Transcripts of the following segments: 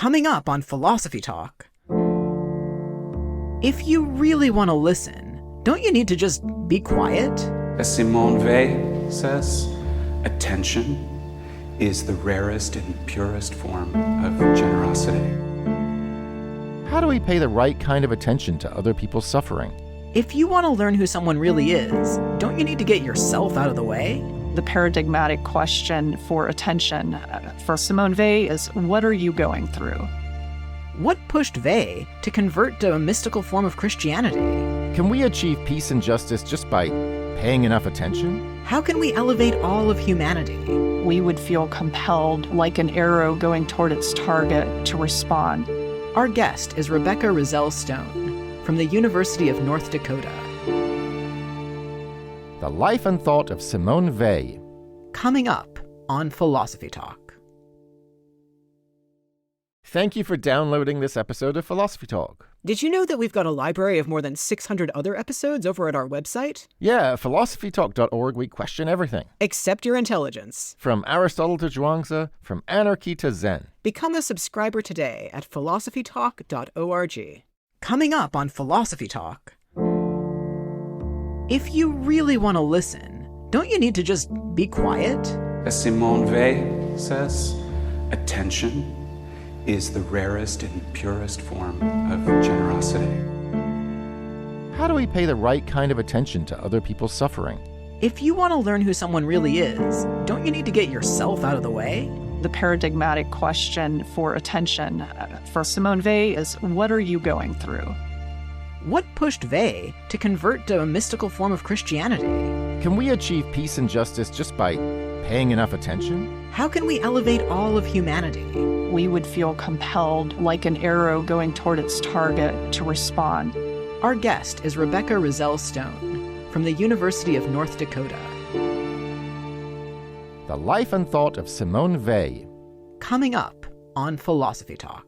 Coming up on Philosophy Talk. If you really want to listen, don't you need to just be quiet? As Simone Weil says, attention is the rarest and purest form of generosity. How do we pay the right kind of attention to other people's suffering? If you want to learn who someone really is, don't you need to get yourself out of the way? The paradigmatic question for attention for Simone Weil is, what are you going through? What pushed Weil to convert to a mystical form of Christianity? Can we achieve peace and justice just by paying enough attention? How can we elevate all of humanity? We would feel compelled, like an arrow going toward its target, to respond. Our guest is Rebecca Rozelle Stone from the University of North Dakota. The life and thought of Simone Weil. Coming up on Philosophy Talk. Thank you for downloading this episode of Philosophy Talk. Did you know that we've got a library of more than 600 other episodes over at our website? Yeah, philosophytalk.org, we question everything. Except your intelligence. From Aristotle to Zhuangzi, from anarchy to Zen. Become a subscriber today at philosophytalk.org. Coming up on Philosophy Talk. If you really want to listen, don't you need to just be quiet? As Simone Weil says, attention is the rarest and purest form of generosity. How do we pay the right kind of attention to other people's suffering? If you want to learn who someone really is, don't you need to get yourself out of the way? The paradigmatic question for attention for Simone Weil is, what are you going through? What pushed Weil to convert to a mystical form of Christianity? Can we achieve peace and justice just by paying enough attention? How can we elevate all of humanity? We would feel compelled, like an arrow going toward its target, to respond. Our guest is Rebecca Rozelle Stone from the University of North Dakota. The life and thought of Simone Weil. Coming up on Philosophy Talk.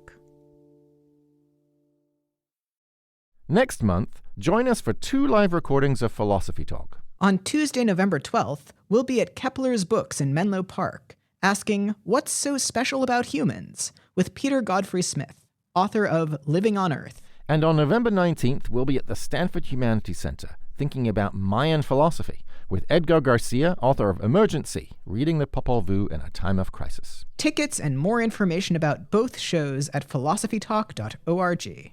Next month, join us for 2 live recordings of Philosophy Talk. On Tuesday, November 12th, we'll be at Kepler's Books in Menlo Park, asking, What's so special about humans? With Peter Godfrey Smith, author of Living on Earth. And on November 19th, we'll be at the Stanford Humanities Center, thinking about Mayan philosophy, with Edgar Garcia, author of Emergency, Reading the Popol Vuh in a Time of Crisis. Tickets and more information about both shows at philosophytalk.org.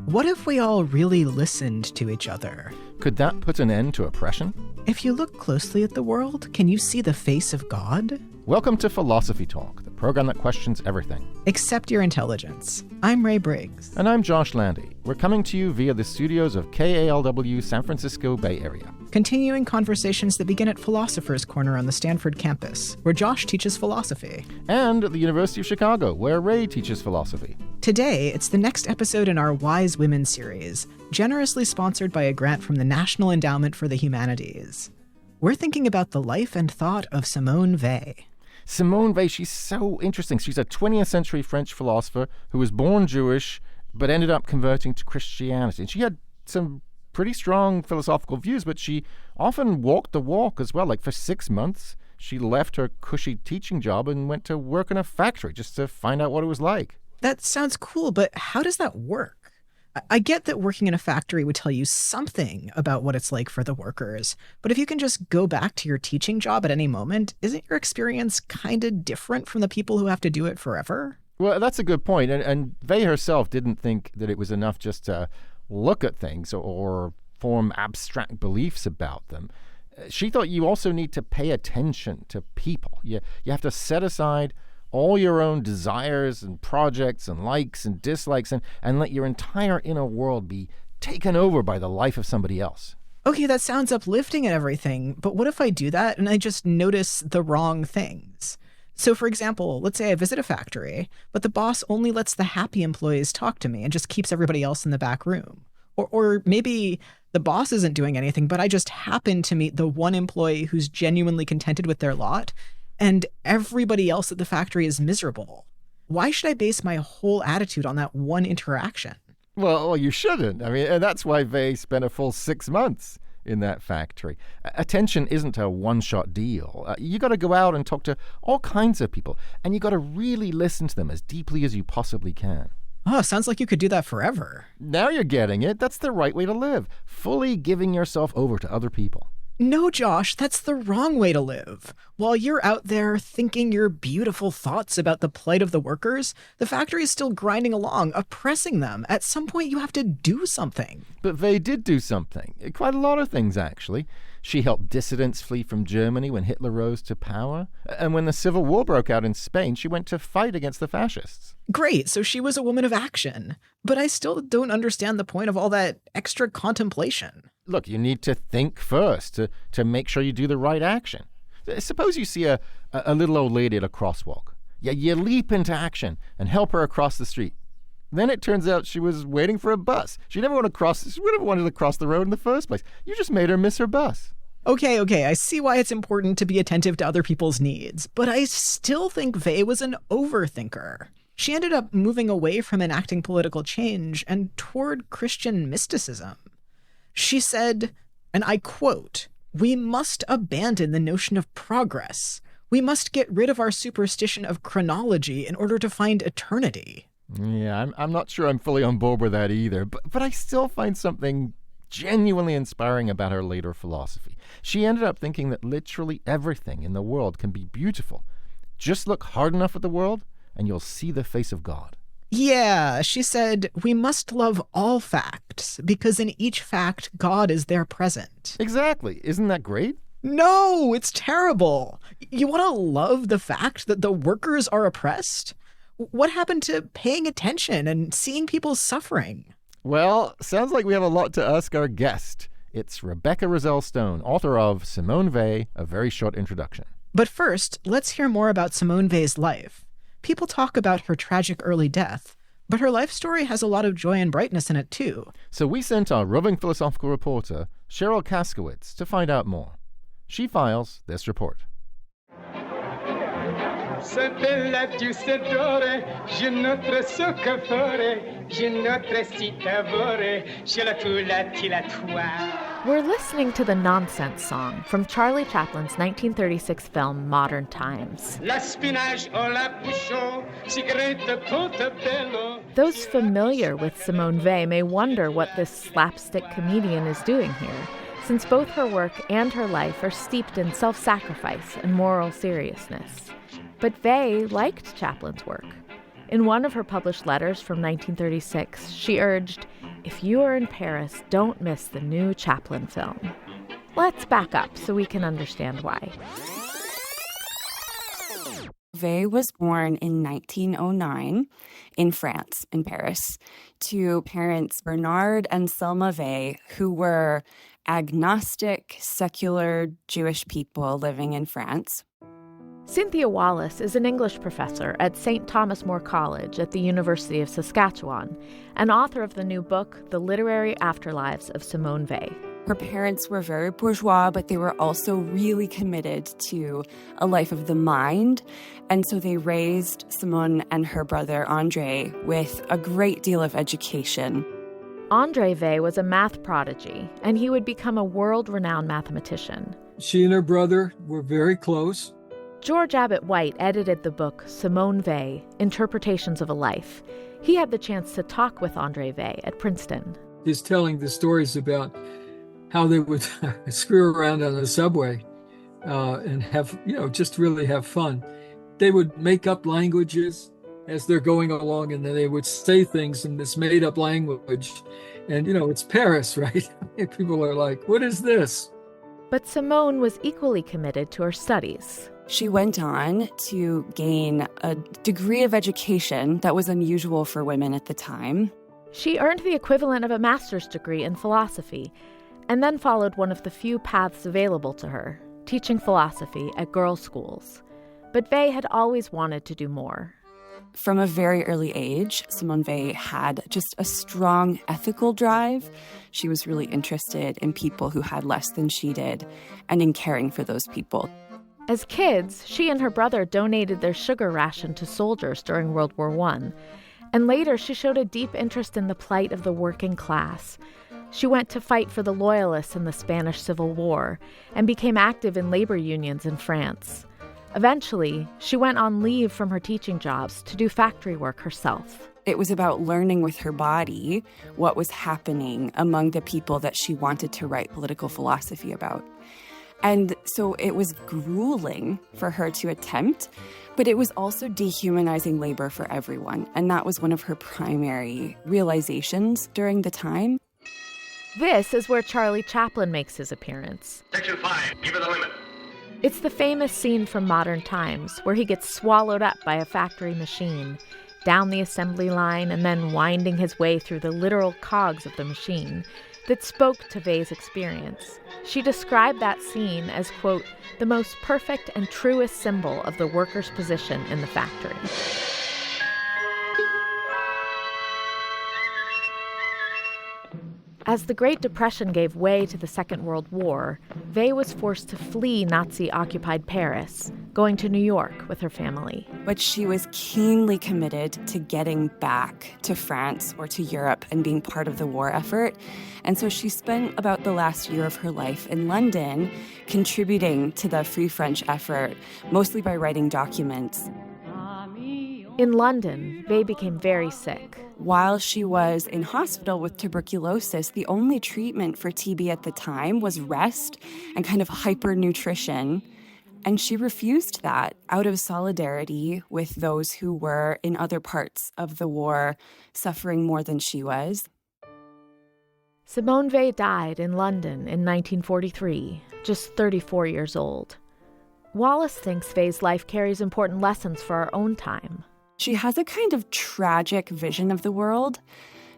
What if we all really listened to each other? Could that put an end to oppression? If you look closely at the world, can you see the face of God? Welcome to Philosophy Talk, the program that questions everything. Except your intelligence. I'm Ray Briggs. And I'm Josh Landy. We're coming to you via the studios of KALW San Francisco Bay Area. Continuing conversations that begin at Philosopher's Corner on the Stanford campus, where Josh teaches philosophy. And at the University of Chicago, where Ray teaches philosophy. Today, it's the next episode in our Wise Women series, generously sponsored by a grant from the National Endowment for the Humanities. We're thinking about the life and thought of Simone Weil. Simone Weil, she's so interesting. She's a 20th century French philosopher who was born Jewish, but ended up converting to Christianity. And she had some pretty strong philosophical views, but she often walked the walk as well. Like for 6 months, she left her cushy teaching job and went to work in a factory just to find out what it was like. That sounds cool, but how does that work? I get that working in a factory would tell you something about what it's like for the workers, but if you can just go back to your teaching job at any moment, isn't your experience kind of different from the people who have to do it forever? Well, that's a good point. And Weil herself didn't think that it was enough just to look at things or form abstract beliefs about them. She thought you also need to pay attention to people. You have to set aside all your own desires and projects and likes and dislikes and let your entire inner world be taken over by the life of somebody else. Okay, that sounds uplifting and everything, but what if I do that and I just notice the wrong things? So for example, let's say I visit a factory, but the boss only lets the happy employees talk to me and just keeps everybody else in the back room. Or maybe the boss isn't doing anything, but I just happen to meet the one employee who's genuinely contented with their lot, and everybody else at the factory is miserable. Why should I base my whole attitude on that one interaction? Well, you shouldn't. I mean, and that's why Weil spent a full 6 months in that factory. Attention isn't a one-shot deal. You got to go out and talk to all kinds of people, and you got to really listen to them as deeply as you possibly can. Oh, sounds like you could do that forever. Now you're getting it. That's the right way to live, fully giving yourself over to other people. No, Josh, that's the wrong way to live. While you're out there thinking your beautiful thoughts about the plight of the workers, the factory is still grinding along, oppressing them. At some point, you have to do something. But Weil did do something. Quite a lot of things, actually. She helped dissidents flee from Germany when Hitler rose to power. And when the Civil War broke out in Spain, she went to fight against the fascists. Great, so she was a woman of action. But I still don't understand the point of all that extra contemplation. Look, you need to think first to make sure you do the right action. Suppose you see a little old lady at a crosswalk. Yeah, you leap into action and help her across the street. Then it turns out she was waiting for a bus. She never wanted to cross the road in the first place. You just made her miss her bus. Okay, I see why it's important to be attentive to other people's needs, but I still think Weil was an overthinker. She ended up moving away from enacting political change and toward Christian mysticism. She said, and I quote, "We must abandon the notion of progress. We must get rid of our superstition of chronology in order to find eternity." Yeah, I'm not sure I'm fully on board with that either, but I still find something genuinely inspiring about her later philosophy. She ended up thinking that literally everything in the world can be beautiful. Just look hard enough at the world, and you'll see the face of God. Yeah, she said, we must love all facts, because in each fact, God is there present. Exactly. Isn't that great? No, it's terrible. You want to love the fact that the workers are oppressed? What happened to paying attention and seeing people suffering? Well, sounds like we have a lot to ask our guest. It's Rebecca Roselle Stone, author of Simone Weil, A Very Short Introduction. But first, let's hear more about Simone Weil's life. People talk about her tragic early death, but her life story has a lot of joy and brightness in it too. So we sent our roving philosophical reporter, Cheryl Kaskowitz, to find out more. She files this report. We're listening to the Nonsense Song from Charlie Chaplin's 1936 film Modern Times. Those familiar with Simone Weil may wonder what this slapstick comedian is doing here, since both her work and her life are steeped in self-sacrifice and moral seriousness. But Weil liked Chaplin's work. In one of her published letters from 1936, she urged, "If you are in Paris, don't miss the new Chaplin film." Let's back up so we can understand why. Weil was born in 1909 in France, in Paris, to parents Bernard and Selma Weil, who were agnostic, secular Jewish people living in France. Cynthia Wallace is an English professor at St. Thomas More College at the University of Saskatchewan, and author of the new book, The Literary Afterlives of Simone Weil. Her parents were very bourgeois, but they were also really committed to a life of the mind. And so they raised Simone and her brother, Andre, with a great deal of education. Andre Weil was a math prodigy, and he would become a world-renowned mathematician. She and her brother were very close. George Abbott White edited the book Simone Weil, Interpretations of a Life. He had the chance to talk with Andre Weil at Princeton. He's telling the stories about how they would screw around on the subway and have, just really have fun. They would make up languages as they're going along, and then they would say things in this made-up language. And, it's Paris, right? People are like, what is this? But Simone was equally committed to her studies. She went on to gain a degree of education that was unusual for women at the time. She earned the equivalent of a master's degree in philosophy, and then followed one of the few paths available to her, teaching philosophy at girls' schools. But Weil had always wanted to do more. From a very early age, Simone Weil had just a strong ethical drive. She was really interested in people who had less than she did, and in caring for those people. As kids, she and her brother donated their sugar ration to soldiers during World War I. And later, she showed a deep interest in the plight of the working class. She went to fight for the Loyalists in the Spanish Civil War and became active in labor unions in France. Eventually, she went on leave from her teaching jobs to do factory work herself. It was about learning with her body what was happening among the people that she wanted to write political philosophy about. And so it was grueling for her to attempt, but it was also dehumanizing labor for everyone. And that was one of her primary realizations during the time. This is where Charlie Chaplin makes his appearance. Section 5, give it the limit. It's the famous scene from Modern Times where he gets swallowed up by a factory machine, down the assembly line and then winding his way through the literal cogs of the machine, that spoke to Wei's experience. She described that scene as, quote, the most perfect and truest symbol of the worker's position in the factory. As the Great Depression gave way to the Second World War, Weil was forced to flee Nazi-occupied Paris, going to New York with her family. But she was keenly committed to getting back to France or to Europe and being part of the war effort. And so she spent about the last year of her life in London contributing to the Free French effort, mostly by writing documents. In London, Weil became very sick. While she was in hospital with tuberculosis, the only treatment for TB at the time was rest and kind of hypernutrition. And she refused that out of solidarity with those who were in other parts of the war suffering more than she was. Simone Weil died in London in 1943, just 34 years old. Wallace thinks Weil's life carries important lessons for our own time. She has a kind of tragic vision of the world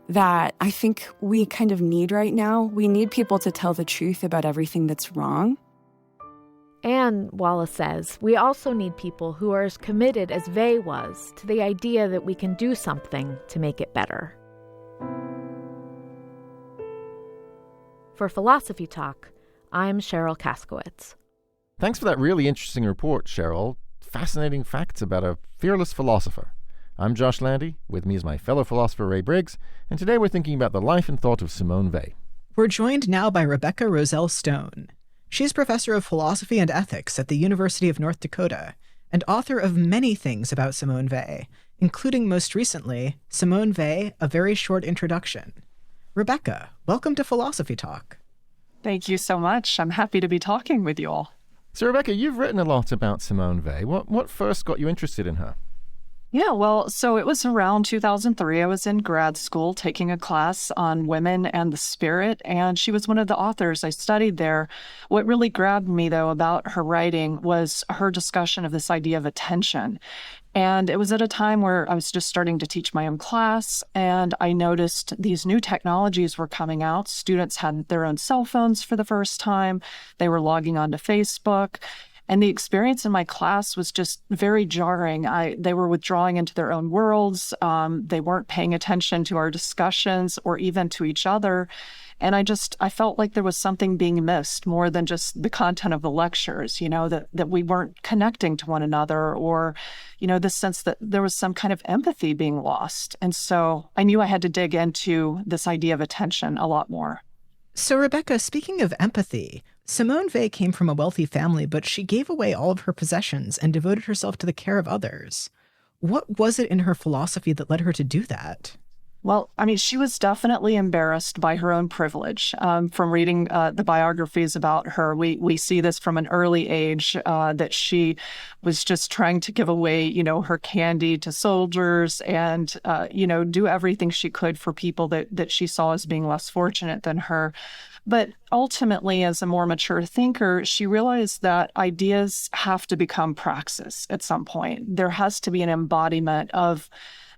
that I think we kind of need right now. We need people to tell the truth about everything that's wrong. And, Wallace says, we also need people who are as committed as Weil was to the idea that we can do something to make it better. For Philosophy Talk, I'm Cheryl Kaskowitz. Thanks for that really interesting report, Cheryl. Fascinating facts about a fearless philosopher. I'm Josh Landy. With me is my fellow philosopher Ray Briggs, and today we're thinking about the life and thought of Simone Weil. We're joined now by Rebecca Roselle Stone. She's professor of philosophy and ethics at the University of North Dakota and author of many things about Simone Weil, including most recently, Simone Weil, A Very Short Introduction. Rebecca, welcome to Philosophy Talk. Thank you so much. I'm happy to be talking with you all. So, Rebecca, you've written a lot about Simone Weil. What first got you interested in her? Yeah, well, so it was around 2003. I was in grad school taking a class on women and the spirit, and she was one of the authors I studied there. What really grabbed me, though, about her writing was her discussion of this idea of attention. And it was at a time where I was just starting to teach my own class, and I noticed these new technologies were coming out. Students had their own cell phones for the first time. They were logging onto Facebook. And the experience in my class was just very jarring. They were withdrawing into their own worlds. They weren't paying attention to our discussions or even to each other. And I felt like there was something being missed more than just the content of the lectures, that we weren't connecting to one another, or, the sense that there was some kind of empathy being lost. And so I knew I had to dig into this idea of attention a lot more. So, Rebecca, speaking of empathy, Simone Weil came from a wealthy family, but she gave away all of her possessions and devoted herself to the care of others. What was it in her philosophy that led her to do that? Well, she was definitely embarrassed by her own privilege. From reading the biographies about her, we see this from an early age, that she was just trying to give away, her candy to soldiers and, do everything she could for people that she saw as being less fortunate than her. But ultimately, as a more mature thinker, she realized that ideas have to become praxis at some point. There has to be an embodiment of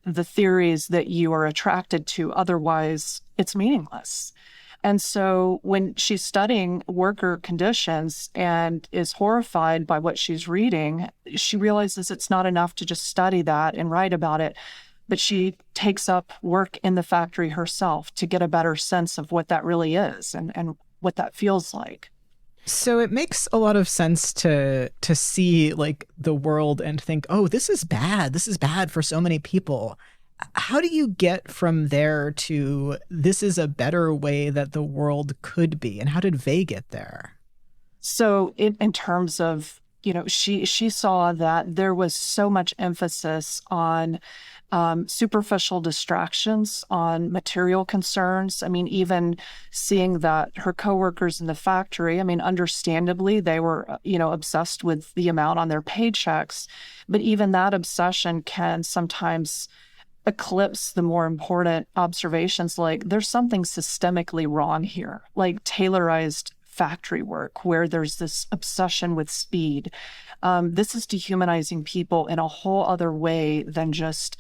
the theories that you are attracted to. Otherwise, it's meaningless. And so when she's studying worker conditions and is horrified by what she's reading, she realizes it's not enough to just study that and write about it, but she takes up work in the factory herself to get a better sense of what that really is and what that feels like. So it makes a lot of sense to see like the world and think, oh, this is bad. This is bad for so many people. How do you get from there to this is a better way that the world could be? And how did Vey get there? So in terms of, she saw that there was so much emphasis on superficial distractions, on material concerns. I mean, even seeing that her coworkers in the factory, I mean, understandably, they were, obsessed with the amount on their paychecks. But even that obsession can sometimes eclipse the more important observations, like there's something systemically wrong here, like Taylorized factory work where there's this obsession with speed. This is dehumanizing people in a whole other way than just,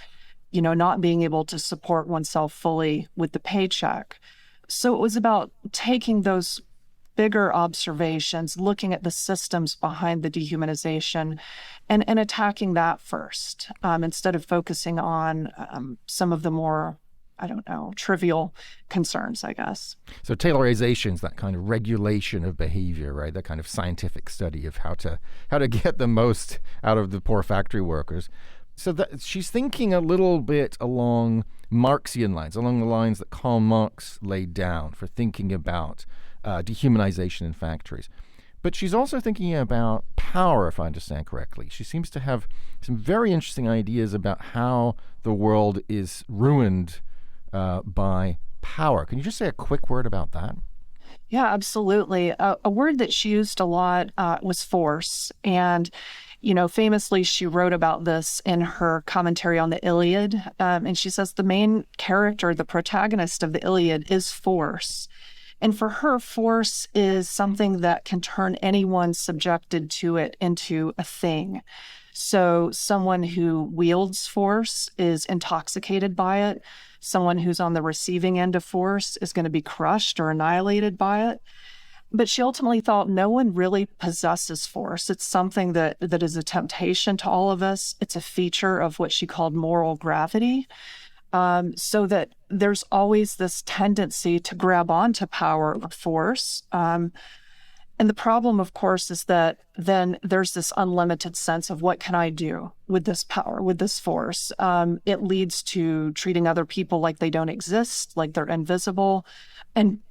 not being able to support oneself fully with the paycheck. So it was about taking those bigger observations, looking at the systems behind the dehumanization and attacking that first, instead of focusing on some of the more, trivial concerns, I guess. So Taylorization is that kind of regulation of behavior, right? That kind of scientific study of how to get the most out of the poor factory workers. So that she's thinking a little bit along Marxian lines, along the lines that Karl Marx laid down for thinking about dehumanization in factories. But she's also thinking about power, if I understand correctly. She seems to have some very interesting ideas about how the world is ruined by power. Can you just say a quick word about that? Yeah, absolutely. A word that she used a lot was force. And, famously, she wrote about this in her commentary on the Iliad. And she says the main character, the protagonist of the Iliad, is force. And for her, force is something that can turn anyone subjected to it into a thing. So someone who wields force is intoxicated by it. Someone who's on the receiving end of force is going to be crushed or annihilated by it. But she ultimately thought no one really possesses force. It's something that is a temptation to all of us. It's a feature of what she called moral gravity. So that there's always this tendency to grab onto power or force. And the problem, of course, is that then there's this unlimited sense of what can I do with this power, with this force? It leads to treating other people like they don't exist, like they're invisible. And,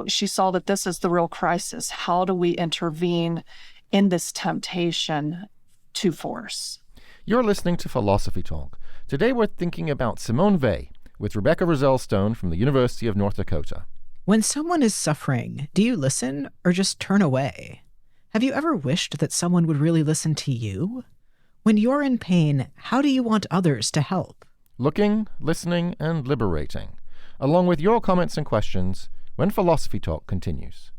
she saw that this is the real crisis. How do we intervene in this temptation to force? You're listening to Philosophy Talk. Today we're thinking about Simone Weil with Rebecca Roselle-Stone from the University of North Dakota. When someone is suffering, do you listen or just turn away? Have you ever wished that someone would really listen to you? When you're in pain, how do you want others to help? Looking, listening, and liberating. Along with your comments and questions when Philosophy Talk continues.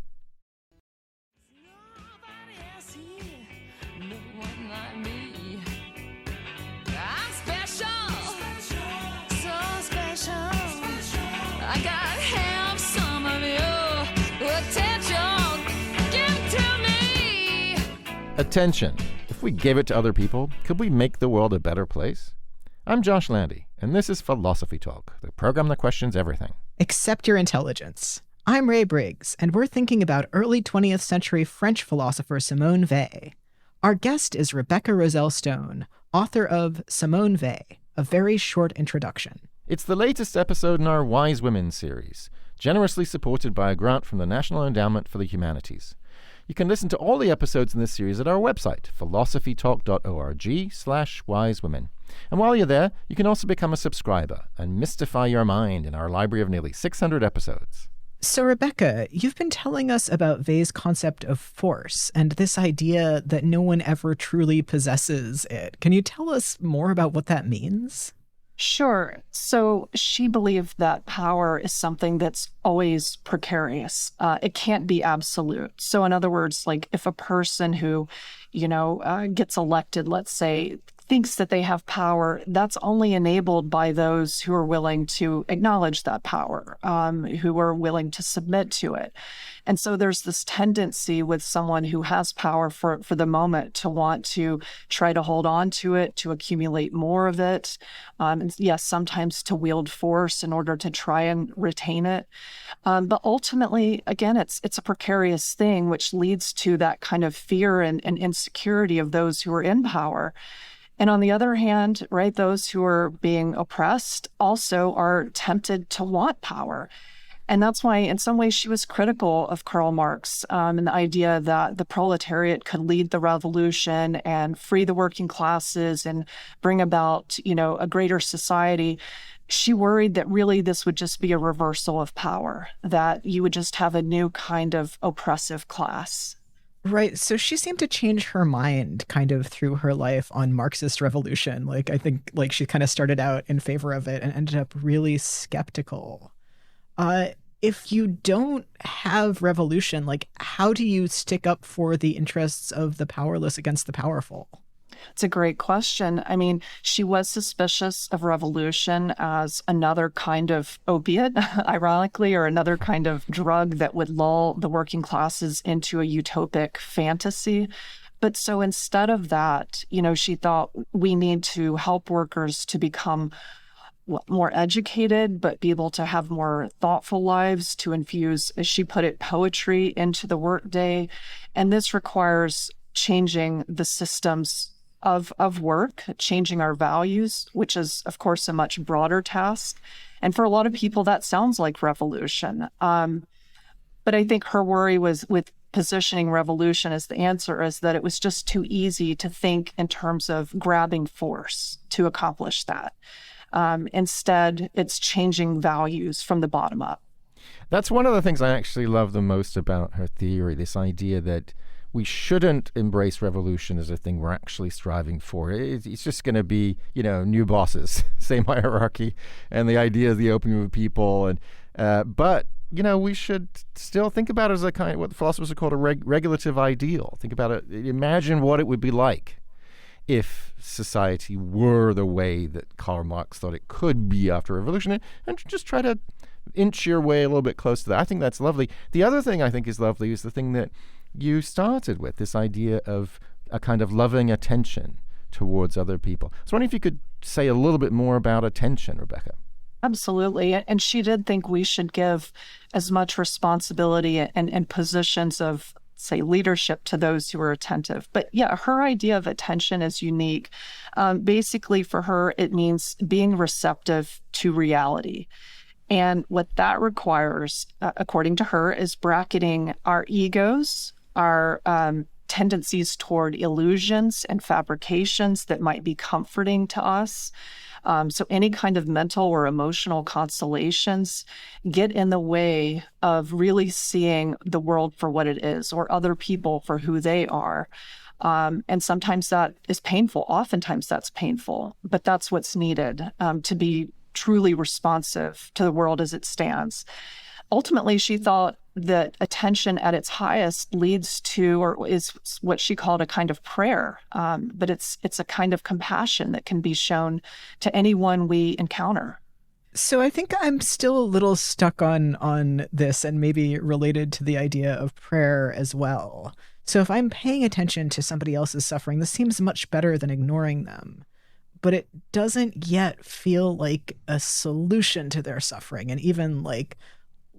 Attention. If we gave it to other people, could we make the world a better place? I'm Josh Landy, and this is Philosophy Talk, the program that questions everything. Except your intelligence. I'm Ray Briggs, and we're thinking about early 20th century French philosopher Simone Weil. Our guest is Rebecca Roselle-Stone, author of Simone Weil, A Very Short Introduction. It's the latest episode in our Wise Women series, generously supported by a grant from the National Endowment for the Humanities. You can listen to all the episodes in this series at our website, philosophytalk.org/wisewomen. And while you're there, you can also become a subscriber and mystify your mind in our library of nearly 600 episodes. So, Rebecca, you've been telling us about Weil's concept of force and this idea that no one ever truly possesses it. Can you tell us more about what that means? Sure. So she believed that power is something that's always precarious. It can't be absolute. So in other words, like if a person who, gets elected, let's say, thinks that they have power, that's only enabled by those who are willing to acknowledge that power, who are willing to submit to it. And so there's this tendency with someone who has power for the moment to want to try to hold on to it, to accumulate more of it. And yes, sometimes to wield force in order to try and retain it. But ultimately, again, it's a precarious thing, which leads to that kind of fear and insecurity of those who are in power. And on the other hand, right, those who are being oppressed also are tempted to want power. And that's why, in some ways, she was critical of Karl Marx and the idea that the proletariat could lead the revolution and free the working classes and bring about, a greater society. She worried that really this would just be a reversal of power, that you would just have a new kind of oppressive class. Right. So she seemed to change her mind kind of through her life on Marxist revolution. Like, I think like she kind of started out in favor of it and ended up really skeptical. If you don't have revolution, like, how do you stick up for the interests of the powerless against the powerful? It's a great question. I mean, she was suspicious of revolution as another kind of opiate, ironically, or another kind of drug that would lull the working classes into a utopic fantasy. But so instead of that, she thought we need to help workers to become more educated, but be able to have more thoughtful lives, to infuse, as she put it, poetry into the workday. And this requires changing the systems of work, changing our values, which is, of course, a much broader task. And for a lot of people, that sounds like revolution. But I think her worry was with positioning revolution as the answer is that it was just too easy to think in terms of grabbing force to accomplish that. Instead, it's changing values from the bottom up. That's one of the things I actually love the most about her theory, this idea that we shouldn't embrace revolution as a thing we're actually striving for. It's just going to be, new bosses, same hierarchy, and the idea of the opium of people. But we should still think about it as a kind of what the philosophers have called a regulative ideal. Think about it. Imagine what it would be like if society were the way that Karl Marx thought it could be after a revolution, and just try to inch your way a little bit close to that. I think that's lovely. The other thing I think is lovely is the thing that you started with, this idea of a kind of loving attention towards other people. So I was wondering if you could say a little bit more about attention, Rebecca. Absolutely. And she did think we should give as much responsibility and positions of, say, leadership to those who are attentive. But yeah, her idea of attention is unique. Basically, for her, it means being receptive to reality. And what that requires, according to her, is bracketing our egos, our tendencies toward illusions and fabrications that might be comforting to us. So any kind of mental or emotional consolations get in the way of really seeing the world for what it is, or other people for who they are. And sometimes that is painful. Oftentimes that's painful, but that's what's needed to be truly responsive to the world as it stands. Ultimately, she thought that attention at its highest leads to, or is what she called a kind of prayer, but it's a kind of compassion that can be shown to anyone we encounter. So I think I'm still a little stuck on this, and maybe related to the idea of prayer as well. So if I'm paying attention to somebody else's suffering, this seems much better than ignoring them. But it doesn't yet feel like a solution to their suffering. And even like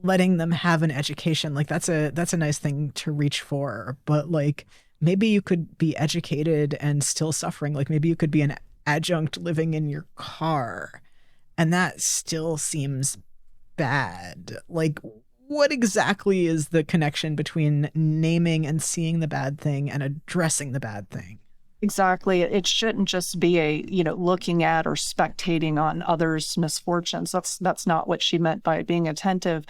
letting them have an education, like that's a nice thing to reach for. But like maybe you could be educated and still suffering. Like maybe you could be an adjunct living in your car, and that still seems bad. Like, what exactly is the connection between naming and seeing the bad thing and addressing the bad thing? Exactly. It shouldn't just be a, looking at or spectating on others' misfortunes. That's not what she meant by being attentive.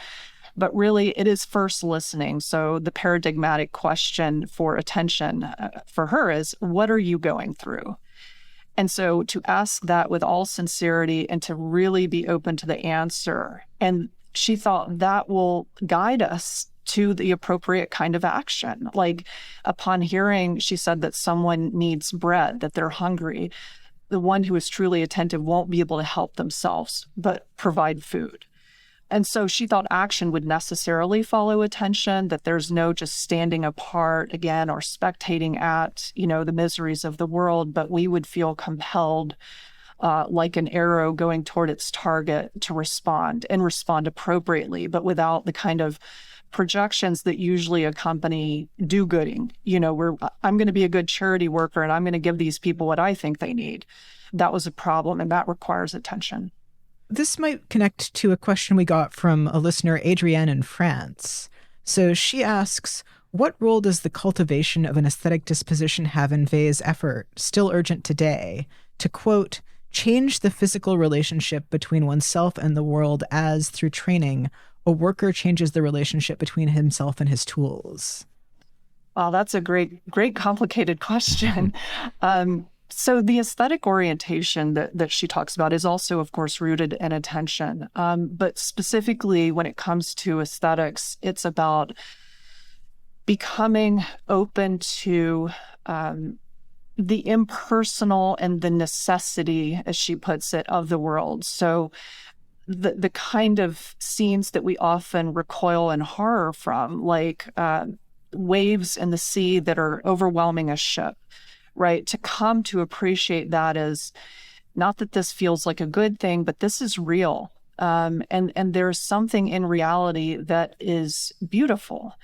But really, it is first listening. So the paradigmatic question for attention for her is, what are you going through? And so to ask that with all sincerity and to really be open to the answer. And she thought that will guide us to the appropriate kind of action. Like upon hearing, she said that someone needs bread, that they're hungry, the one who is truly attentive won't be able to help themselves, but provide food. And so she thought action would necessarily follow attention, that there's no just standing apart again or spectating at, the miseries of the world, but we would feel compelled like an arrow going toward its target to respond and respond appropriately, but without the kind of projections that usually accompany do-gooding. Where I'm going to be a good charity worker and I'm going to give these people what I think they need. That was a problem, and that requires attention. This might connect to a question we got from a listener, Adrienne in France. So she asks, what role does the cultivation of an aesthetic disposition have in Weil's effort, still urgent today, to, quote, change the physical relationship between oneself and the world as, through training, a worker changes the relationship between himself and his tools? Well, that's a great, complicated question. So the aesthetic orientation that she talks about is also, of course, rooted in attention. But specifically when it comes to aesthetics, it's about becoming open to the impersonal and the necessity, as she puts it, of the world. So the kind of scenes that we often recoil in horror from, like waves in the sea that are overwhelming a ship, right? To come to appreciate that as not that this feels like a good thing, but this is real. And there's something in reality that is beautiful.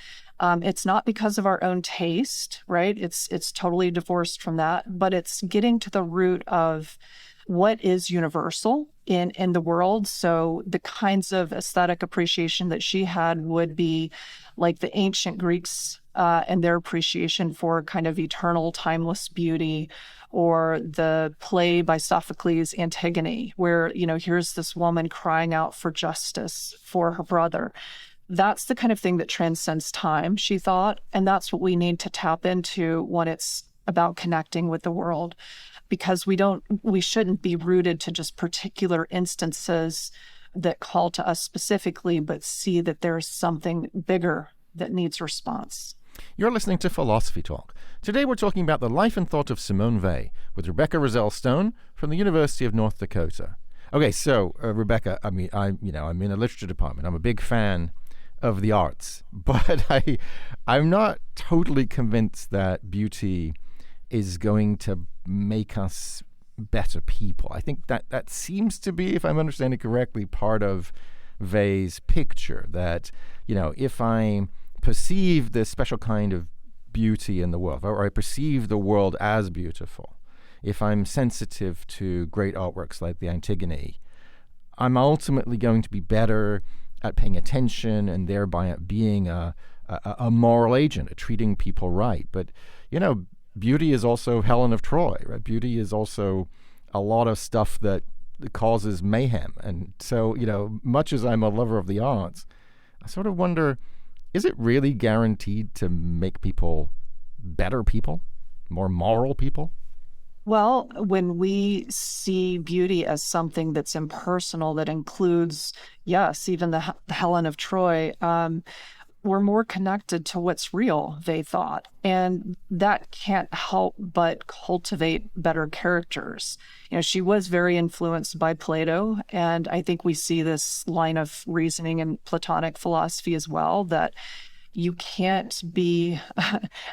It's not because of our own taste, right? It's totally divorced from that, but it's getting to the root of what is universal in the world. So the kinds of aesthetic appreciation that she had would be like the ancient Greeks and their appreciation for kind of eternal, timeless beauty, or the play by Sophocles, Antigone, where, here's this woman crying out for justice for her brother. That's the kind of thing that transcends time, she thought, and that's what we need to tap into when it's about connecting with the world, because we shouldn't be rooted to just particular instances that call to us specifically, but see that there's something bigger that needs response. You're listening to Philosophy Talk. Today we're talking about the life and thought of Simone Weil with Rebecca Roselle-Stone from the University of North Dakota. Okay, so Rebecca, I'm in a literature department. I'm a big fan of the arts, but I'm not totally convinced that beauty is going to make us better people. I think that seems to be, if I'm understanding correctly, part of Weil's picture, that, if I perceive this special kind of beauty in the world, or I perceive the world as beautiful, if I'm sensitive to great artworks like the Antigone, I'm ultimately going to be better at paying attention and thereby at being a moral agent, at treating people right. But, beauty is also Helen of Troy, right? Beauty is also a lot of stuff that causes mayhem. And so, much as I'm a lover of the arts, I sort of wonder, is it really guaranteed to make people better people, more moral people? Well, when we see beauty as something that's impersonal, that includes, yes, even the Helen of Troy, we're more connected to what's real, they thought. And that can't help but cultivate better characters. She was very influenced by Plato, and I think we see this line of reasoning in Platonic philosophy as well, that you can't be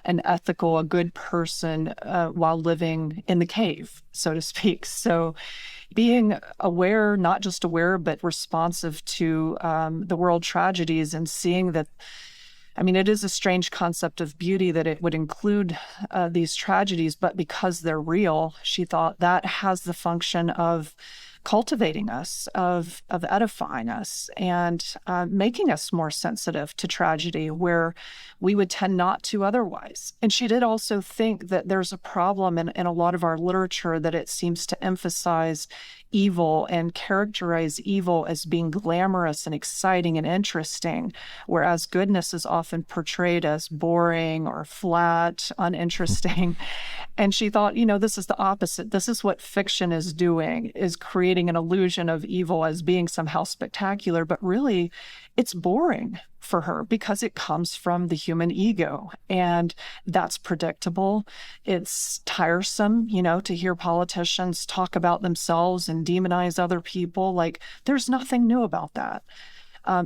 a good person while living in the cave, so to speak. So being aware, not just aware, but responsive to the world tragedies, and seeing that, it is a strange concept of beauty that it would include these tragedies, but because they're real, she thought that has the function of cultivating us, of edifying us, and making us more sensitive to tragedy where we would tend not to otherwise. And she did also think that there's a problem in a lot of our literature, that it seems to emphasize evil and characterize evil as being glamorous and exciting and interesting, whereas goodness is often portrayed as boring or flat, uninteresting. And she thought, this is the opposite. This is what fiction is doing, is creating an illusion of evil as being somehow spectacular, but really it's boring for her because it comes from the human ego, and that's predictable. It's tiresome, to hear politicians talk about themselves and demonize other people. Like, there's nothing new about that.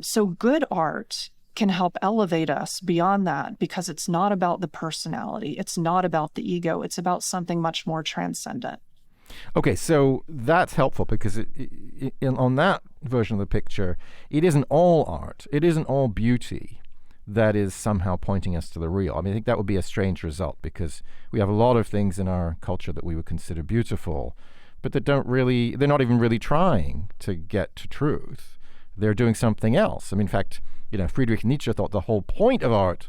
So good art can help elevate us beyond that, because it's not about the personality. It's not about the ego. It's about something much more transcendent. Okay, so that's helpful, because on that version of the picture, it isn't all art. It isn't all beauty that is somehow pointing us to the real. I mean, I think that would be a strange result, because we have a lot of things in our culture that we would consider beautiful, but that they're not even really trying to get to truth. They're doing something else. I mean, in fact, Friedrich Nietzsche thought the whole point of art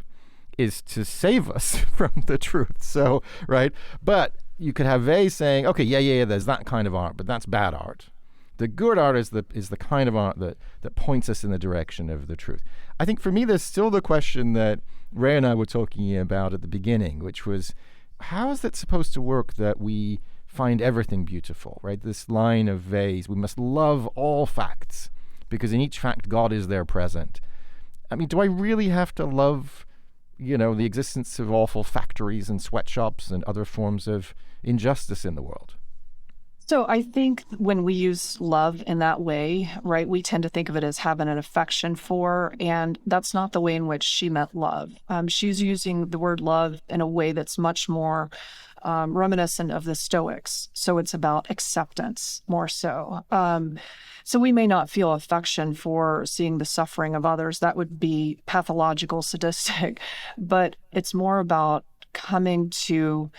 is to save us from the truth. So, right? But you could have Weil saying, okay, yeah, there's that kind of art, but that's bad art. The good art is the kind of art that points us in the direction of the truth. I think for me, there's still the question that Ray and I were talking about at the beginning, which was, how is it supposed to work that we find everything beautiful, right? This line of Weil's, we must love all facts, because in each fact, God is there present. I mean, do I really have to love, the existence of awful factories and sweatshops and other forms of injustice in the world? So I think when we use love in that way, right, we tend to think of it as having an affection for, and that's not the way in which she meant love. She's using the word love in a way that's much more reminiscent of the Stoics. So it's about acceptance more so. So we may not feel affection for seeing the suffering of others. That would be pathological, sadistic, but it's more about coming to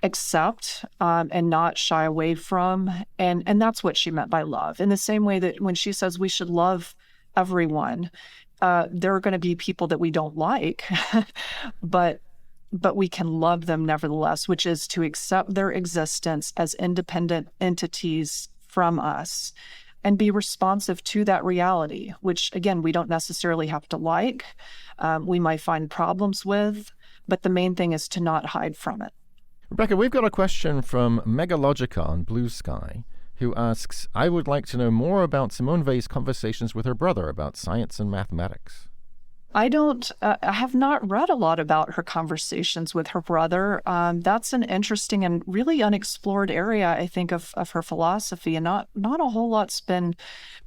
accept and not shy away from. And that's what she meant by love. In the same way that when she says we should love everyone, there are going to be people that we don't like, but we can love them nevertheless, which is to accept their existence as independent entities from us and be responsive to that reality, which, again, we don't necessarily have to like. We might find problems with, but the main thing is to not hide from it. Rebecca, we've got a question from Megalogica on Blue Sky, who asks, I would like to know more about Simone Weil's conversations with her brother about science and mathematics. I have not read a lot about her conversations with her brother. That's an interesting and really unexplored area, I think, of her philosophy, and not a whole lot's been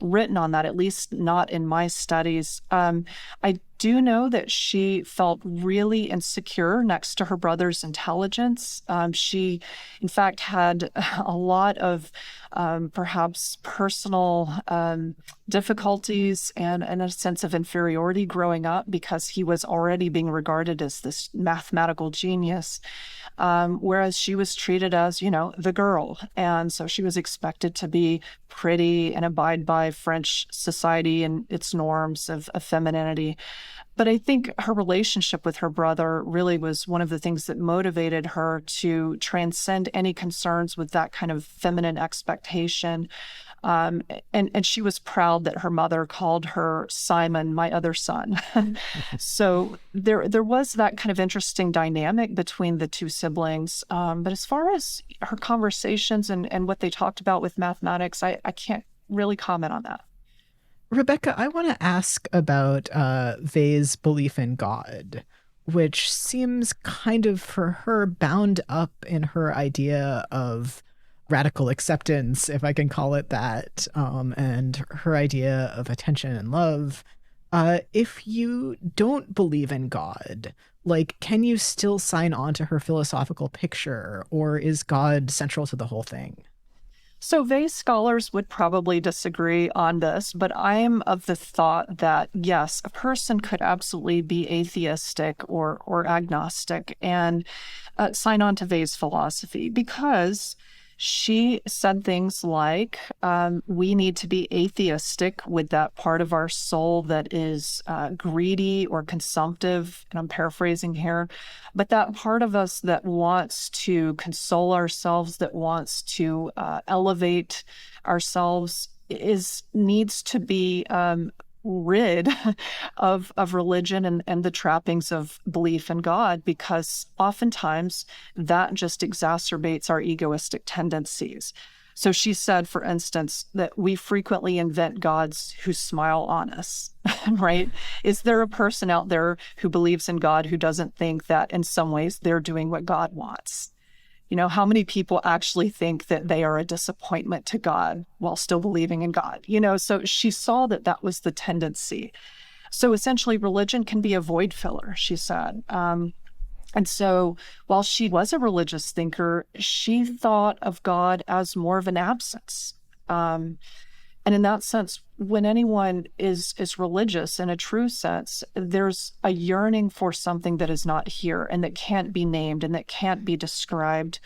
written on that, at least not in my studies. I do know that she felt really insecure next to her brother's intelligence. She, in fact, had a lot of perhaps personal difficulties and a sense of inferiority growing up because he was already being regarded as this mathematical genius, whereas she was treated as, the girl. And so she was expected to be pretty and abide by French society and its norms of femininity. But I think her relationship with her brother really was one of the things that motivated her to transcend any concerns with that kind of feminine expectation. And she was proud that her mother called her Simon, my other son. So there was that kind of interesting dynamic between the two siblings. But as far as her conversations and what they talked about with mathematics, I can't really comment on that. Rebecca, I want to ask about Weil's belief in God, which seems kind of for her bound up in her idea of radical acceptance, if I can call it that, and her idea of attention and love. If you don't believe in God, can you still sign on to her philosophical picture, or is God central to the whole thing? So Weil scholars would probably disagree on this, but I am of the thought that, yes, a person could absolutely be atheistic or agnostic and sign on to Weil's philosophy, because she said things like, we need to be atheistic with that part of our soul that is greedy or consumptive, and I'm paraphrasing here, but that part of us that wants to console ourselves, that wants to elevate ourselves, needs to be rid of religion and the trappings of belief in God, because oftentimes that just exacerbates our egoistic tendencies. So she said, for instance, that we frequently invent gods who smile on us, right? Is there a person out there who believes in God who doesn't think that in some ways they're doing what God wants? How many people actually think that they are a disappointment to God while still believing in God? So she saw that was the tendency. So essentially, religion can be a void filler, she said. And so while she was a religious thinker, she thought of God as more of an absence. And in that sense, when anyone is religious in a true sense, there's a yearning for something that is not here and that can't be named and that can't be described.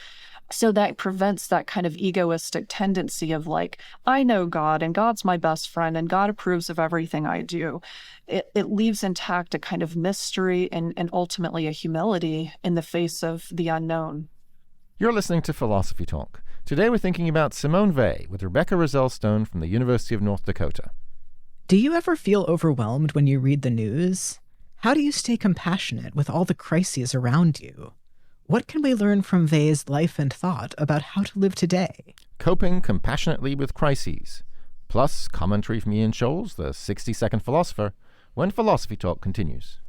So that prevents that kind of egoistic tendency of like, I know God and God's my best friend and God approves of everything I do. It leaves intact a kind of mystery and ultimately a humility in the face of the unknown. You're listening to Philosophy Talk. Today we're thinking about Simone Weil with Rebecca Roselle Stone from the University of North Dakota. Do you ever feel overwhelmed when you read the news? How do you stay compassionate with all the crises around you? What can we learn from Weil's life and thought about how to live today? Coping compassionately with crises. Plus commentary from Ian Scholes, the 60-second philosopher, when Philosophy Talk continues.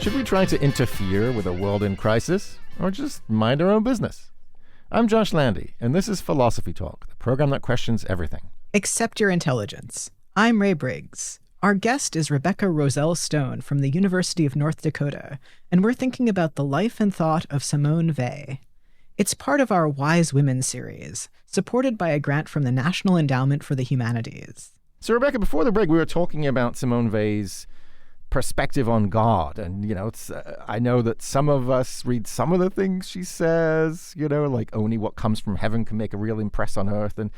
Should we try to interfere with a world in crisis, or just mind our own business? I'm Josh Landy, and this is Philosophy Talk, the program that questions everything. Accept your intelligence. I'm Ray Briggs. Our guest is Rebecca Roselle Stone from the University of North Dakota, and we're thinking about the life and thought of Simone Weil. It's part of our Wise Women series, supported by a grant from the National Endowment for the Humanities. So, Rebecca, before the break, we were talking about Simone Weil's perspective on God. And, it's I know that some of us read some of the things she says, like only what comes from heaven can make a real impress on earth, and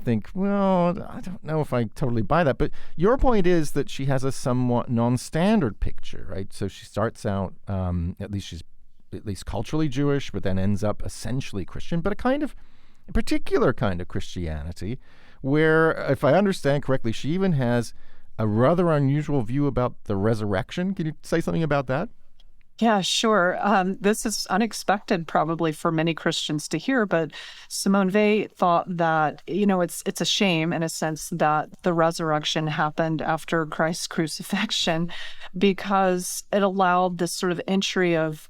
think, well, I don't know if I totally buy that. But your point is that she has a somewhat non-standard picture, right? So she starts out, at least culturally Jewish, but then ends up essentially Christian, but a particular kind of Christianity, where, if I understand correctly, she even has a rather unusual view about the resurrection. Can you say something about that? Yeah, sure. This is unexpected probably for many Christians to hear, but Simone Weil thought that, it's a shame in a sense that the resurrection happened after Christ's crucifixion, because it allowed this sort of entry of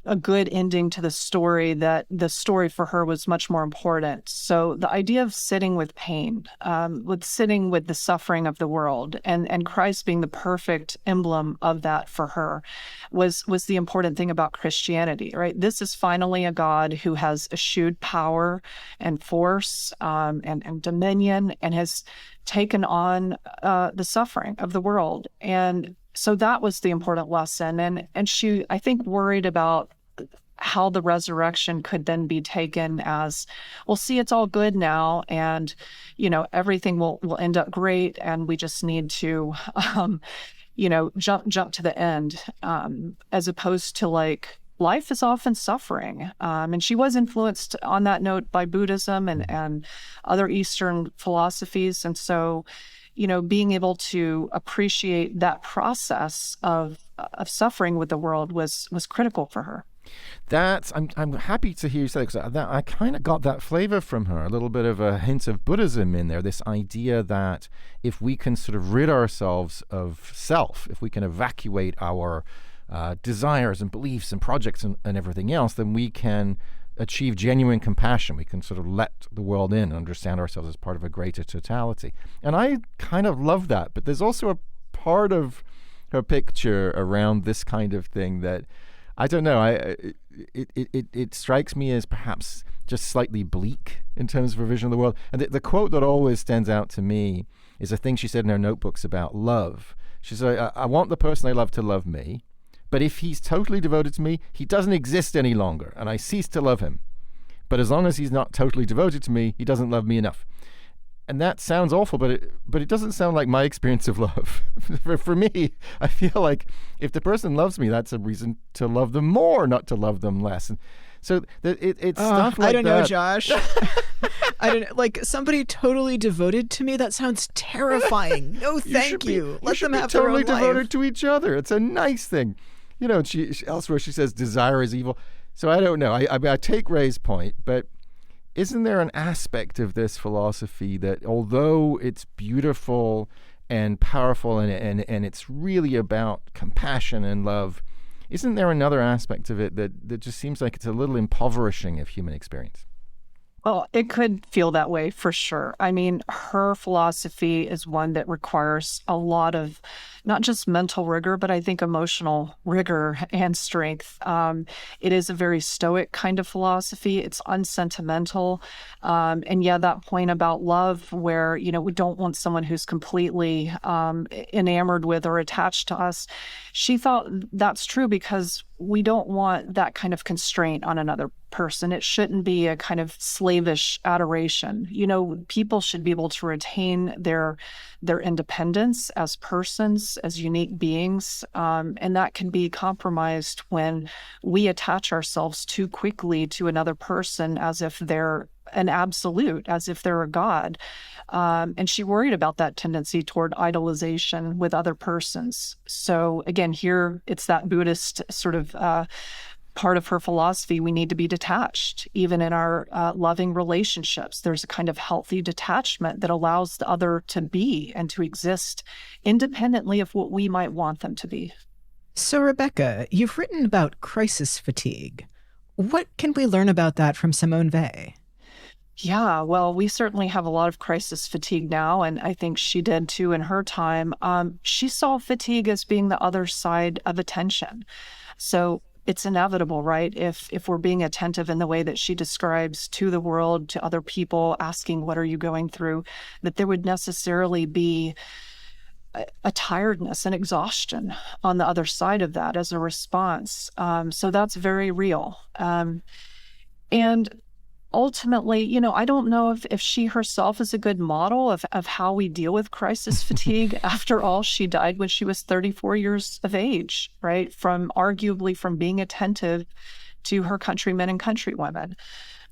a good ending to the story, that the story for her was much more important. So the idea of sitting with pain, sitting with the suffering of the world, and Christ being the perfect emblem of that for her was the important thing about Christianity, right? This is finally a God who has eschewed power and force and dominion, and has taken on the suffering of the world. And so that was the important lesson. And she, I think, worried about how the resurrection could then be taken as, well, see, it's all good now, and, everything will end up great, and we just need to, jump to the end, as opposed to like, life is often suffering. And she was influenced on that note by Buddhism and other Eastern philosophies. And so, being able to appreciate that process of suffering with the world was critical for her. I'm happy to hear you say that, because I kind of got that flavor from her, a little bit of a hint of Buddhism in there, this idea that if we can sort of rid ourselves of self, if we can evacuate our desires and beliefs and projects and everything else, then we can achieve genuine compassion. We can sort of let the world in and understand ourselves as part of a greater totality. And I kind of love that, but there's also a part of her picture around this kind of thing that, I don't know, it strikes me as perhaps just slightly bleak in terms of her vision of the world. And the quote that always stands out to me is a thing she said in her notebooks about love. She said, I want the person I love to love me, but if he's totally devoted to me, he doesn't exist any longer, and I cease to love him. But as long as he's not totally devoted to me, he doesn't love me enough. And that sounds awful, but it doesn't sound like my experience of love. For me, I feel like if the person loves me, that's a reason to love them more, not to love them less. And so it's stuff like that. I don't know, Josh. I don't know. Like, somebody totally devoted to me, that sounds terrifying. No, thank you. Let them have their own life. Totally devoted to each other. It's a nice thing. She elsewhere she says desire is evil. So I don't know. I take Ray's point, but isn't there an aspect of this philosophy that, although it's beautiful and powerful and it's really about compassion and love, Isn't there another aspect of it that just seems like it's a little impoverishing of human experience? Well, it could feel that way for sure. I mean, her philosophy is one that requires a lot of not just mental rigor, but I think emotional rigor and strength. It is a very stoic kind of philosophy. It's unsentimental. And yeah, that point about love where, we don't want someone who's completely enamored with or attached to us. She thought that's true because we don't want that kind of constraint on another person. It shouldn't be a kind of slavish adoration. People should be able to retain their independence as persons, as unique beings, and that can be compromised when we attach ourselves too quickly to another person as if they're an absolute, as if they're a god. And she worried about that tendency toward idolization with other persons. So again, here it's that Buddhist sort of part of her philosophy. We need to be detached, even in our loving relationships. There's a kind of healthy detachment that allows the other to be and to exist independently of what we might want them to be. So, Rebecca, you've written about crisis fatigue. What can we learn about that from Simone Weil? Yeah, well, we certainly have a lot of crisis fatigue now, and I think she did too in her time. She saw fatigue as being the other side of attention. So it's inevitable, right? If we're being attentive in the way that she describes to the world, to other people, asking, what are you going through, that there would necessarily be a tiredness and exhaustion on the other side of that as a response. So that's very real. And ultimately, I don't know if she herself is a good model of how we deal with crisis fatigue. After all, she died when she was 34 years of age, right? Arguably from being attentive to her countrymen and countrywomen.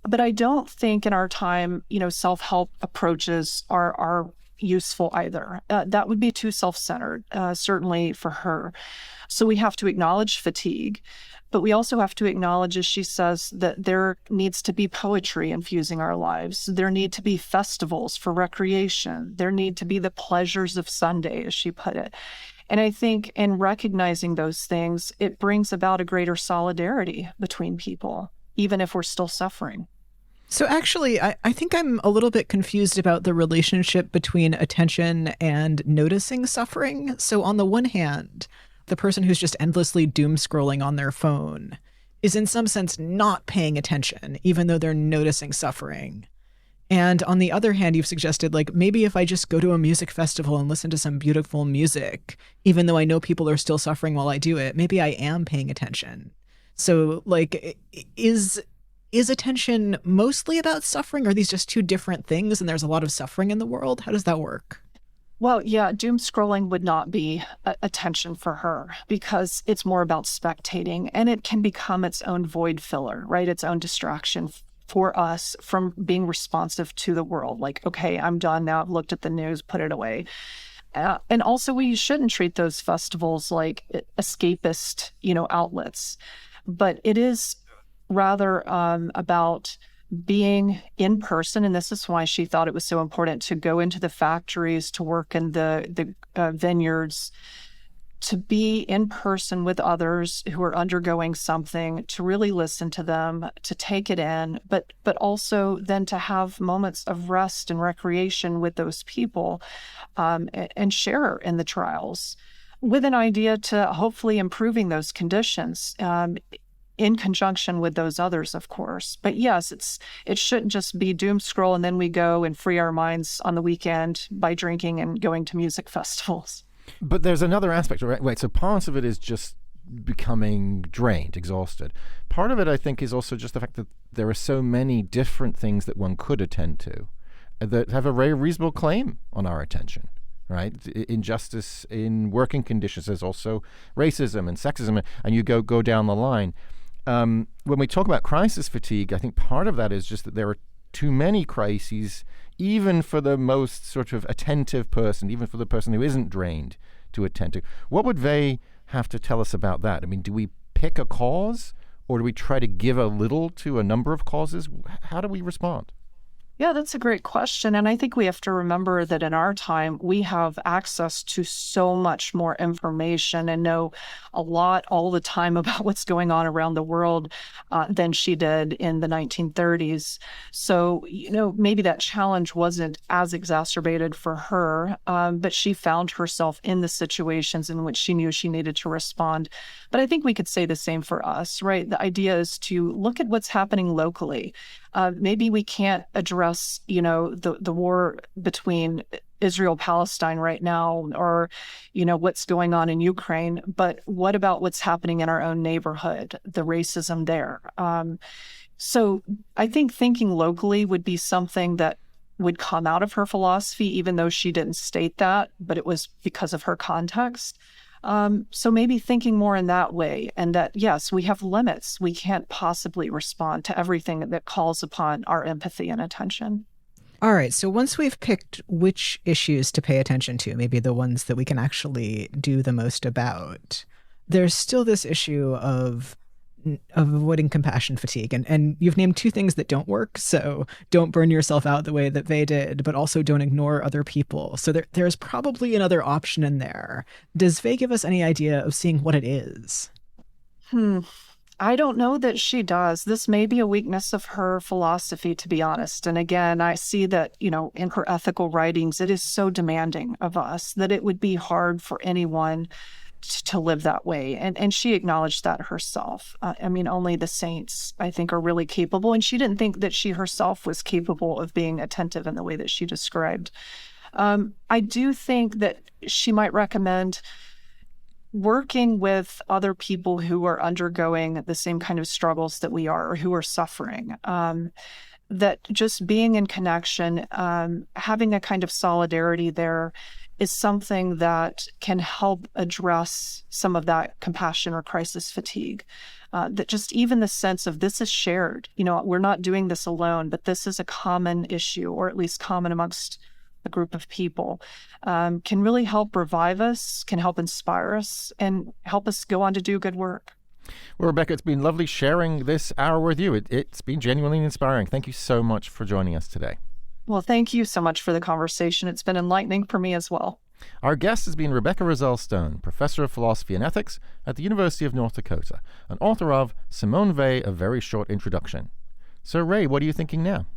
But I don't think in our time, self-help approaches are useful either. That would be too self-centered, certainly for her. So we have to acknowledge fatigue. But we also have to acknowledge, as she says, that there needs to be poetry infusing our lives. There need to be festivals for recreation. There need to be the pleasures of Sunday, as she put it. And I think in recognizing those things, it brings about a greater solidarity between people, even if we're still suffering. So actually, I think I'm a little bit confused about the relationship between attention and noticing suffering. So on the one hand, the person who's just endlessly doom scrolling on their phone is in some sense not paying attention, even though they're noticing suffering. And on the other hand, you've suggested, maybe if I just go to a music festival and listen to some beautiful music, even though I know people are still suffering while I do it, maybe I am paying attention. So, is attention mostly about suffering? Or are these just two different things and there's a lot of suffering in the world? How does that work? Well, yeah, doom scrolling would not be attention for her because it's more about spectating, and it can become its own void filler, right? Its own distraction for us from being responsive to the world. Okay, I'm done now. I've looked at the news, put it away. And also, we shouldn't treat those festivals like escapist, outlets, but it is rather about being in person. And this is why she thought it was so important to go into the factories, to work in the vineyards, to be in person with others who are undergoing something, to really listen to them, to take it in, but also then to have moments of rest and recreation with those people, and share in the trials with an idea to hopefully improving those conditions, in conjunction with those others, of course. But yes, it shouldn't just be doom scroll and then we go and free our minds on the weekend by drinking and going to music festivals. But there's another aspect, right? Wait, so part of it is just becoming drained, exhausted. Part of it, I think, is also just the fact that there are so many different things that one could attend to that have a very reasonable claim on our attention. Right, injustice in working conditions. There's also racism and sexism, and you go down the line. When we talk about crisis fatigue, I think part of that is just that there are too many crises, even for the most sort of attentive person, even for the person who isn't drained to attend to. What would Weil have to tell us about that? I mean, do we pick a cause, or do we try to give a little to a number of causes? How do we respond? Yeah, that's a great question. And I think we have to remember that in our time, we have access to so much more information and know a lot all the time about what's going on around the world than she did in the 1930s. So, maybe that challenge wasn't as exacerbated for her, but she found herself in the situations in which she knew she needed to respond. But I think we could say the same for us, right? The idea is to look at what's happening locally. Maybe we can't address, the war between Israel-Palestine right now, or, what's going on in Ukraine. But what about what's happening in our own neighborhood, the racism there? So I think thinking locally would be something that would come out of her philosophy, even though she didn't state that, but it was because of her context. So maybe thinking more in that way, and that, yes, we have limits. We can't possibly respond to everything that calls upon our empathy and attention. All right, so once we've picked which issues to pay attention to, maybe the ones that we can actually do the most about, there's still this issue of avoiding compassion fatigue. And you've named two things that don't work. So don't burn yourself out the way that they did, but also don't ignore other people. So there's probably another option in there. Does Weil give us any idea of seeing what it is? I don't know that she does. This may be a weakness of her philosophy, to be honest. And again, I see that, in her ethical writings, it is so demanding of us that it would be hard for anyone to live that way. And she acknowledged that herself. Only the saints, I think, are really capable. And she didn't think that she herself was capable of being attentive in the way that she described. I do think that she might recommend working with other people who are undergoing the same kind of struggles that we are, or who are suffering. That just being in connection, having a kind of solidarity there is something that can help address some of that compassion or crisis fatigue. That just even the sense of this is shared. We're not doing this alone, but this is a common issue, or at least common amongst a group of people, can really help revive us, can help inspire us, and help us go on to do good work. Well, Rebecca, it's been lovely sharing this hour with you. It's been genuinely inspiring. Thank you so much for joining us today. Well, thank you so much for the conversation. It's been enlightening for me as well. Our guest has been Rebecca Roselle Stone, Professor of Philosophy and Ethics at the University of North Dakota, and author of Simone Weil, A Very Short Introduction. So, Ray, what are you thinking now?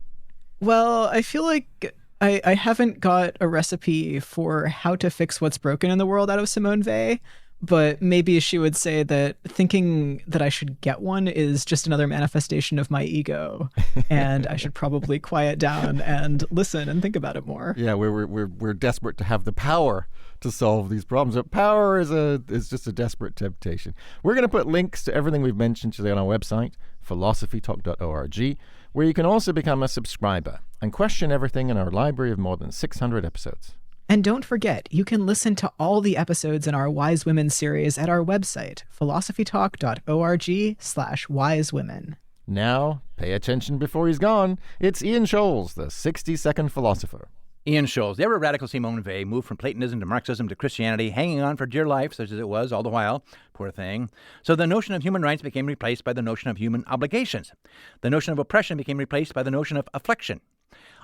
Well, I feel like I haven't got a recipe for how to fix what's broken in the world out of Simone Weil, but maybe she would say that thinking that I should get one is just another manifestation of my ego, and I should probably quiet down and listen and think about it more. Yeah, we're desperate to have the power to solve these problems. But power is just a desperate temptation. We're going to put links to everything we've mentioned today on our website, philosophytalk.org, where you can also become a subscriber and question everything in our library of more than 600 episodes. And don't forget, you can listen to all the episodes in our Wise Women series at our website, philosophytalk.org/wisewomen. Now, pay attention before he's gone. It's Ian Scholes, the 60-second philosopher. Ian Scholes, the ever-radical Simone Weil, moved from Platonism to Marxism to Christianity, hanging on for dear life, such as it was all the while. Poor thing. So the notion of human rights became replaced by the notion of human obligations. The notion of oppression became replaced by the notion of affliction.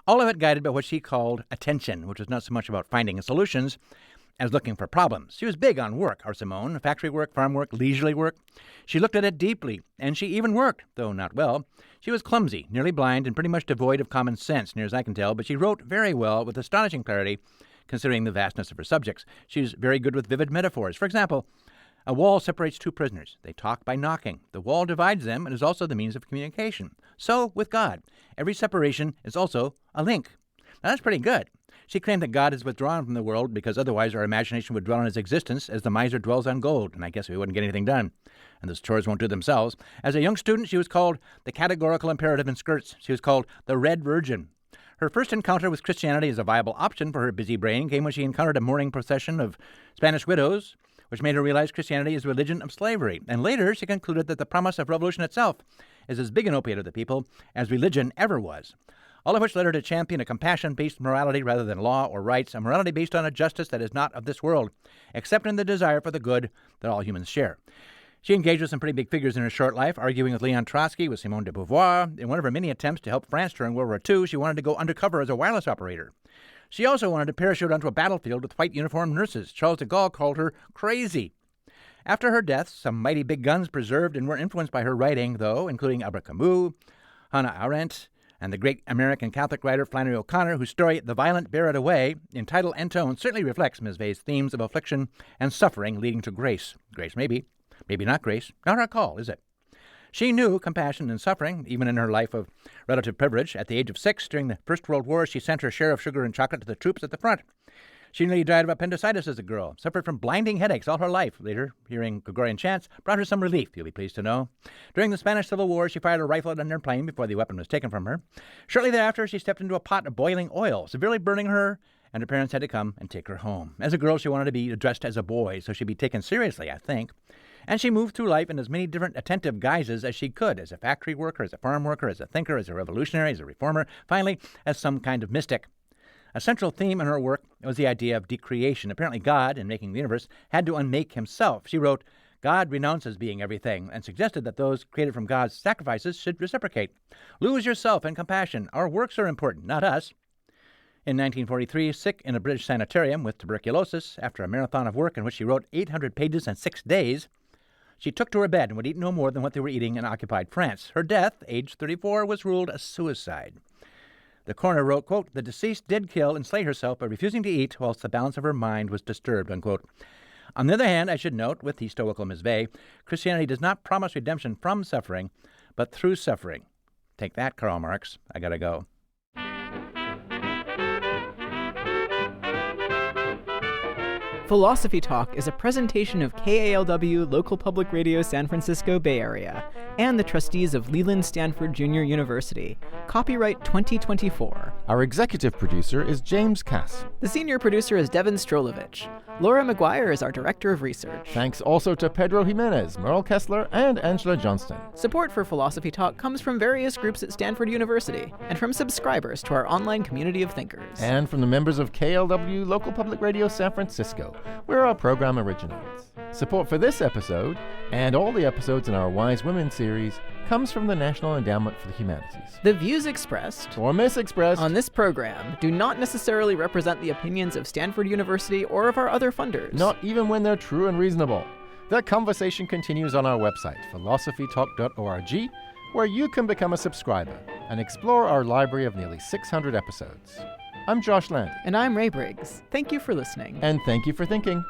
All of it guided by what she called attention, which was not so much about finding solutions as looking for problems. She was big on work, our Simone, factory work, farm work, leisurely work. She looked at it deeply, and she even worked, though not well. She was clumsy, nearly blind, and pretty much devoid of common sense, near as I can tell, but she wrote very well with astonishing clarity, considering the vastness of her subjects. She was very good with vivid metaphors. For example, a wall separates two prisoners. They talk by knocking. The wall divides them and is also the means of communication. So, with God, every separation is also a link. Now, that's pretty good. She claimed that God is withdrawn from the world because otherwise our imagination would dwell on his existence as the miser dwells on gold, and I guess we wouldn't get anything done. And those chores won't do themselves. As a young student, she was called the categorical imperative in skirts. She was called the Red Virgin. Her first encounter with Christianity as a viable option for her busy brain came when she encountered a mourning procession of Spanish widows, which made her realize Christianity is a religion of slavery. And later, she concluded that the promise of revolution itself is as big an opiate of the people as religion ever was. All of which led her to champion a compassion-based morality rather than law or rights, a morality based on a justice that is not of this world, except in the desire for the good that all humans share. She engaged with some pretty big figures in her short life, arguing with Leon Trotsky, with Simone de Beauvoir. In one of her many attempts to help France during World War II, she wanted to go undercover as a wireless operator. She also wanted to parachute onto a battlefield with white uniformed nurses. Charles de Gaulle called her crazy. After her death, some mighty big guns preserved and were influenced by her writing, though, including Albert Camus, Hannah Arendt, and the great American Catholic writer Flannery O'Connor, whose story The Violent Bear It Away, in title and tone, certainly reflects Ms. Vey's themes of affliction and suffering leading to grace. Grace maybe not grace. Not our call, is it? She knew compassion and suffering, even in her life of relative privilege. At the age of 6, during the First World War, she sent her share of sugar and chocolate to the troops at the front. She nearly died of appendicitis as a girl, suffered from blinding headaches all her life. Later, hearing Gregorian chants brought her some relief, you'll be pleased to know. During the Spanish Civil War, she fired a rifle at an airplane before the weapon was taken from her. Shortly thereafter, she stepped into a pot of boiling oil, severely burning her, and her parents had to come and take her home. As a girl, she wanted to be addressed as a boy, so she'd be taken seriously, I think. And she moved through life in as many different attentive guises as she could, as a factory worker, as a farm worker, as a thinker, as a revolutionary, as a reformer, finally, as some kind of mystic. A central theme in her work was the idea of decreation. Apparently God, in making the universe, had to unmake himself. She wrote, God renounces being everything, and suggested that those created from God's sacrifices should reciprocate. Lose yourself in compassion. Our works are important, not us. In 1943, sick in a British sanitarium with tuberculosis, after a marathon of work in which she wrote 800 pages in 6 days, she took to her bed and would eat no more than what they were eating in occupied France. Her death, aged 34, was ruled a suicide. The coroner wrote, quote, the deceased did kill and slay herself by refusing to eat whilst the balance of her mind was disturbed, unquote. On the other hand, I should note, with the stoical Ms. Vey, Christianity does not promise redemption from suffering, but through suffering. Take that, Karl Marx. I gotta go. Philosophy Talk is a presentation of KALW Local Public Radio San Francisco Bay Area and the trustees of Leland Stanford Junior University. Copyright 2024. Our executive producer is James Cass. The senior producer is Devin Strolovich. Laura McGuire is our director of research. Thanks also to Pedro Jimenez, Merle Kessler, and Angela Johnston. Support for Philosophy Talk comes from various groups at Stanford University and from subscribers to our online community of thinkers. And from the members of KLW Local Public Radio San Francisco, where our program originates. Support for this episode, and all the episodes in our Wise Women series, comes from the National Endowment for the Humanities. The views expressed or misexpressed on this program do not necessarily represent the opinions of Stanford University or of our other funders. Not even when they're true and reasonable. The conversation continues on our website, philosophytalk.org, where you can become a subscriber and explore our library of nearly 600 episodes. I'm Josh Landy. And I'm Ray Briggs. Thank you for listening. And thank you for thinking.